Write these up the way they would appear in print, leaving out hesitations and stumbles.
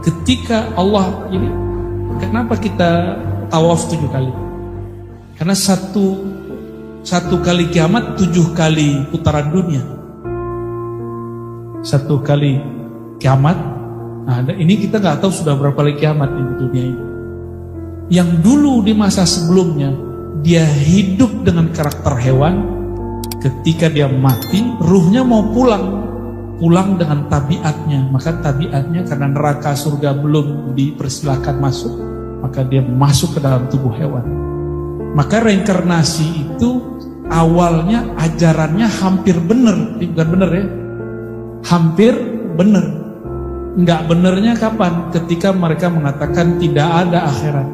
Ketika Allah, jadi kenapa kita tawaf 7 kali? Karena satu kali kiamat 7 kali putaran dunia. 1 kali kiamat. Nah, ini kita nggak tahu sudah berapa kali kiamat di dunia ini. Yang dulu di masa sebelumnya dia hidup dengan karakter hewan, ketika dia mati ruhnya mau pulang dengan tabiatnya. Maka tabiatnya karena neraka surga belum dipersilakan masuk, maka dia masuk ke dalam tubuh hewan. Maka reinkarnasi itu awalnya ajarannya hampir benar, bukan benar ya, hampir benar. Enggak benernya kapan? Ketika mereka mengatakan tidak ada akhirat.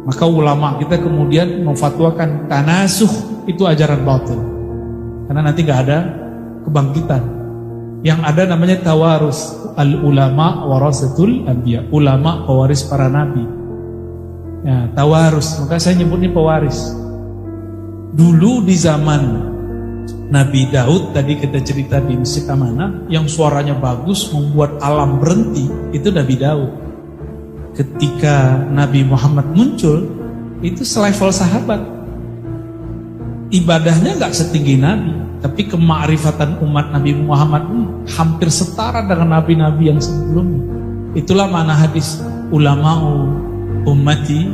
Maka ulama kita kemudian memfatwakan tanasuh itu ajaran batil, karena nanti enggak ada kebangkitan. Yang ada namanya tawarus. Al ulama warasatul anbiya, ulama pewaris para nabi. Ya, tawarus, maka saya nyebutnya pewaris. Dulu di zaman Nabi Daud, tadi kita cerita di Masjid Amanah, yang suaranya bagus membuat alam berhenti, itu Nabi Daud. Ketika Nabi Muhammad muncul, itu selevel sahabat. Ibadahnya gak setinggi Nabi, tapi kemakrifatan umat Nabi Muhammad ini hampir setara dengan nabi-nabi yang sebelumnya. Itulah makna hadis ulama'u ummati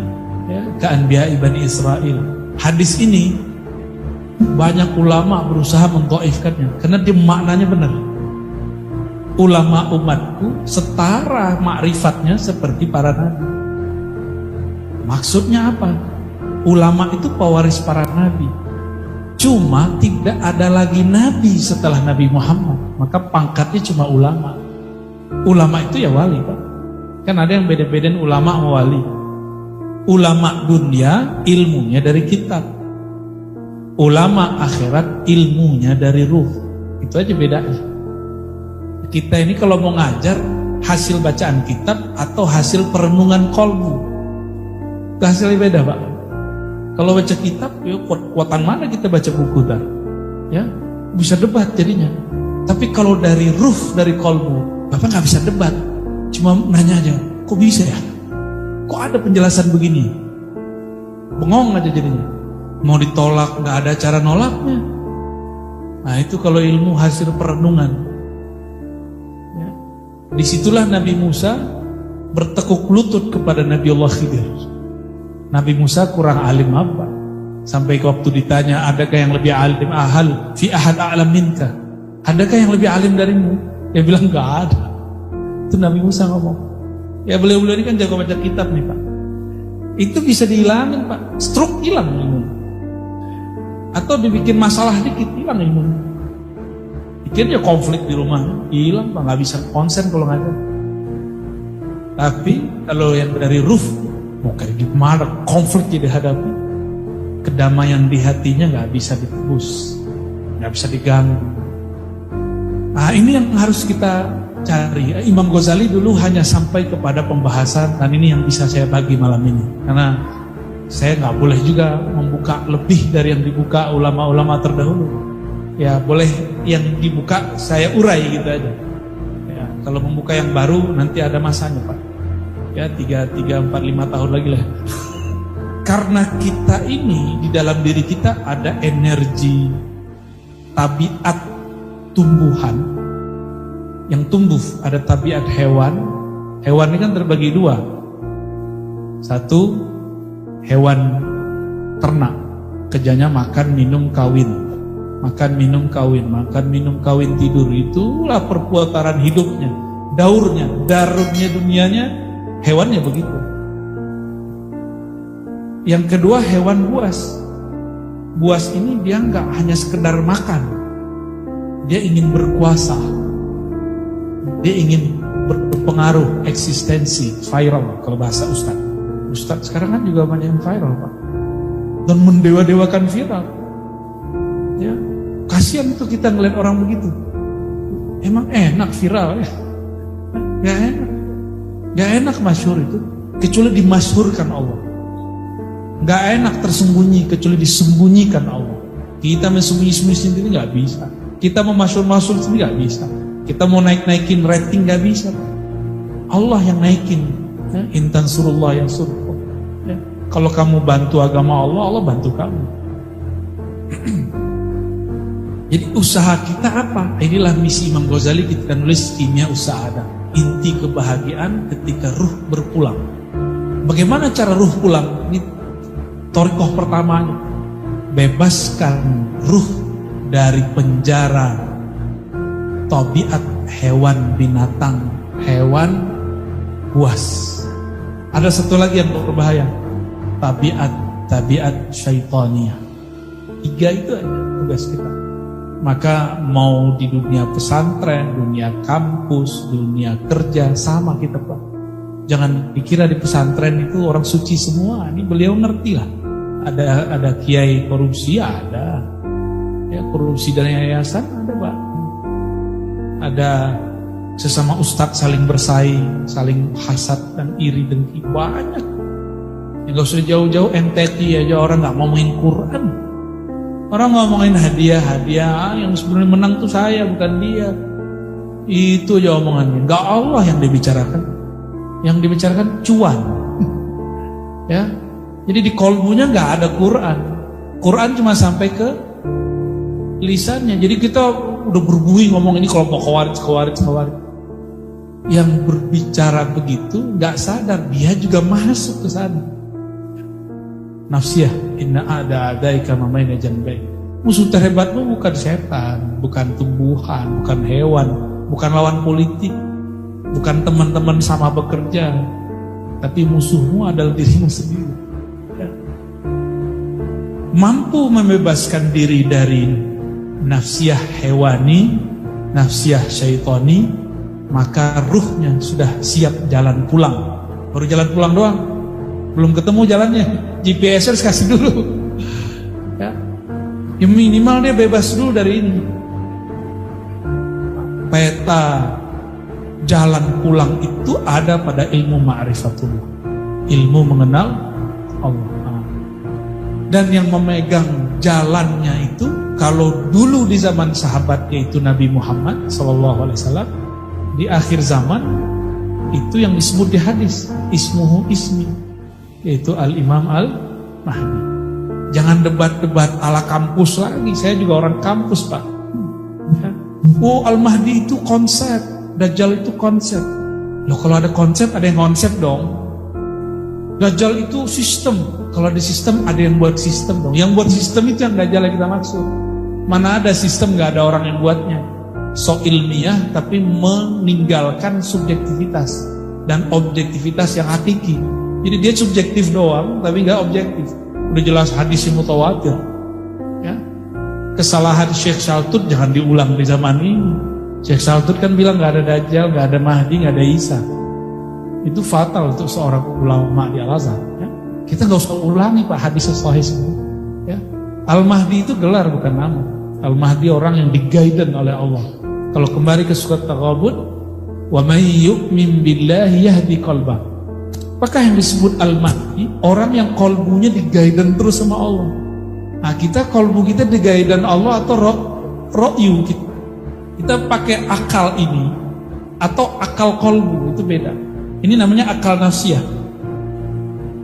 ya, ka'anbiya'i Bani Israel. Hadis ini banyak ulama berusaha mendhaifkannya karena dia maknanya benar. Ulama umatku setara makrifatnya seperti para nabi. Maksudnya apa? Ulama itu pewaris para nabi. Cuma tidak ada lagi nabi setelah Nabi Muhammad, maka pangkatnya cuma ulama. Ulama itu ya wali, Pak. Kan ada yang beda-bedain ulama sama wali. Ulama dunia ilmunya dari kitab, ulama akhirat ilmunya dari ruh. Itu aja bedanya. Kita ini kalau mau ngajar hasil bacaan kitab atau hasil perenungan kolbu, itu hasilnya beda, Pak. Kalau baca kitab, ya kuatan mana kita baca buku dah? Ya, bisa debat jadinya. Tapi kalau dari ruh, dari kolbu, Bapak nggak bisa debat. Cuma nanya aja, kok bisa ya? Kok ada penjelasan begini? Bengong aja jadinya. Mau ditolak, nggak ada cara nolaknya. Nah itu kalau ilmu hasil perenungan. Ya. Disitulah Nabi Musa bertekuk lutut kepada Nabi Allah Khidir. Nabi Musa kurang alim apa? Sampai waktu ditanya, adakah yang lebih alim ahal fi ahad a'lam minka? Adakah yang lebih alim darimu? Dia bilang nggak ada. Itu Nabi Musa ngomong. Ya beliau-beliau ini kan jago baca kitab nih, Pak. Itu bisa dihilangin, Pak. Stroke hilang ilmu. Atau dibikin masalah dikit hilang ilmu. Bikinnya konflik di rumah hilang, Pak. Nggak bisa konsen kalau ngajar. Tapi kalau yang dari ruh, mau kayak gimana konflik yang dihadapi, kedamaian di hatinya nggak bisa ditebus, nggak bisa diganggu. Nah ini yang harus kita cari. Imam Ghazali dulu hanya sampai kepada pembahasan, dan ini yang bisa saya bagi malam ini, karena saya nggak boleh juga membuka lebih dari yang dibuka ulama-ulama terdahulu. Ya boleh yang dibuka saya urai gitu aja. Ya, kalau membuka yang baru nanti ada masanya, Pak. Ya 3, 4, 5 tahun lagi lah. Karena kita ini di dalam diri kita ada energi tabiat tumbuhan yang tumbuh, ada tabiat hewan. Hewan ini kan terbagi 2. Satu, hewan ternak, kerjanya makan, minum, kawin. Makan, minum, kawin, makan, minum, kawin, tidur. Itulah perputaran hidupnya, daurnya, darurnya, dunianya. Hewannya begitu. Yang kedua hewan buas. Buas ini dia nggak hanya sekedar makan, dia ingin berkuasa, dia ingin berpengaruh, eksistensi, viral kalau bahasa Ustadz sekarang kan juga banyak yang viral, Pak, dan mendewa-dewakan viral. Ya, kasihan tuh kita ngeliat orang begitu. Emang enak viral ya? Gak enak. Gak enak masyhur itu, kecuali dimasyhurkan Allah. Gak enak tersembunyi, kecuali disembunyikan Allah. Kita mensembunyi-sembunyi sendiri gak bisa. Kita mau masyhur-masyhur sendiri gak bisa. Kita mau naik-naikin rating gak bisa. Allah yang naikin. Ya, intan surullah yang suruh. Ya, kalau kamu bantu agama Allah, Allah bantu kamu. Jadi usaha kita apa? Inilah misi Imam Ghazali kita nulis Kimia Usaada. Inti kebahagiaan ketika ruh berpulang. Bagaimana cara ruh pulang? Ini thariqah pertamanya. Bebaskan ruh dari penjara tabiat hewan binatang, hewan buas. Ada satu lagi yang berbahaya, tabiat syaitaniyah. 3 itu aja tugas kita. Maka mau di dunia pesantren, dunia kampus, dunia kerja, sama kita Pak. Jangan dikira di pesantren itu orang suci semua. Ini beliau ngerti lah. Ada kiai korupsi, ada. Ya, korupsi dari yayasan ada Pak. Ada sesama ustadz saling bersaing, saling hasad dan iri dengki, banyak. Ya, gak usah jauh-jauh NTT aja orang gak ngomongin Quran. Orang ngomongin hadiah, yang sebenarnya menang tuh saya, bukan dia. Itu aja omongannya. Gak Allah yang dibicarakan. Yang dibicarakan cuan. Ya, jadi di kolbunya gak ada Quran. Quran cuma sampai ke lisannya. Jadi kita udah berbuih ngomong ini kelompok khawarij. Yang berbicara begitu gak sadar dia juga masuk ke sana. Nafsiyah, inna a'daika mamaina janbai. Musuh terhebatmu bukan setan, bukan tumbuhan, bukan hewan, bukan lawan politik, bukan teman-teman sama bekerja, tapi musuhmu adalah dirimu sendiri. Ya. Mampu membebaskan diri dari nafsiyah hewani, nafsiyah syaitani, maka ruhnya sudah siap jalan pulang. Baru jalan pulang doang, belum ketemu jalannya. GPS kasih dulu. Ya. Ya minimal dia bebas dulu dari ini. Peta jalan pulang itu ada pada ilmu ma'rifatullah, ilmu mengenal Allah. Dan yang memegang jalannya itu, kalau dulu di zaman sahabat yaitu Nabi Muhammad SAW, di akhir zaman itu yang disebut di hadis ismuhu ismi, yaitu Al-Imam Al-Mahdi. Jangan debat-debat ala kampus lagi. Saya juga orang kampus Pak. Ya. Oh Al-Mahdi itu konsep, Dajjal itu konsep. Loh kalau ada konsep, ada yang konsep dong. Dajjal itu sistem. Kalau ada sistem, ada yang buat sistem dong. Yang buat sistem itu yang Dajjal yang kita maksud. Mana ada sistem gak ada orang yang buatnya. So ilmiah tapi meninggalkan subjektivitas dan objektivitas yang hakiki. Jadi dia subjektif doang, tapi nggak objektif. Udah jelas hadis yang mutawatir. Ya. Kesalahan Syekh Shaltut jangan diulang di zaman ini. Syekh Shaltut kan bilang nggak ada Dajjal, nggak ada Mahdi, nggak ada Isa. Itu fatal untuk seorang ulama di Al-Azhar. Ya. Kita nggak usah ulangi Pak hadis sahih semua. Ya. Al-Mahdi itu gelar bukan nama. Al-Mahdi orang yang di-guidance oleh Allah. Kalau kembali ke surat Taghabun, wa may yu'min billahi yahdi qalbah. Apakah yang disebut Al-Mahdi? Orang yang kolbunya digaidan terus sama Allah. Nah kita kolbu kita digaidan Allah atau ro'yu kita. Kita pakai akal ini atau akal kolbu, itu beda. Ini namanya akal nafsiyah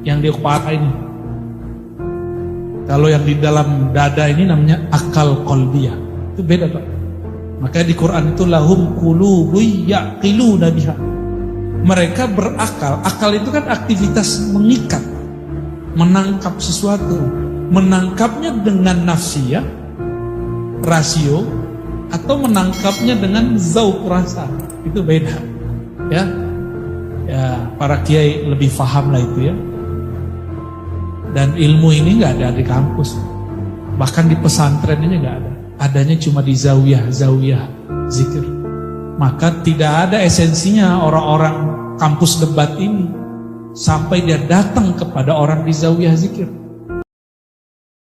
yang di kepala ini. Kalau yang di dalam dada ini namanya akal kolbiyah. Itu beda Pak. Makanya di Quran itu lahum qulubu yaqiluna biha. Mereka berakal. Akal itu kan aktivitas mengikat, menangkap sesuatu. Menangkapnya dengan nafsiyah, rasio, atau menangkapnya dengan zauq rasa. Itu beda. Ya, para kiai lebih paham lah itu ya. Dan ilmu ini nggak ada di kampus, bahkan di pesantren ini nggak ada. Adanya cuma di zawiyah zikir. Maka tidak ada esensinya orang-orang kampus debat ini sampai dia datang kepada orang di zawiyah zikir.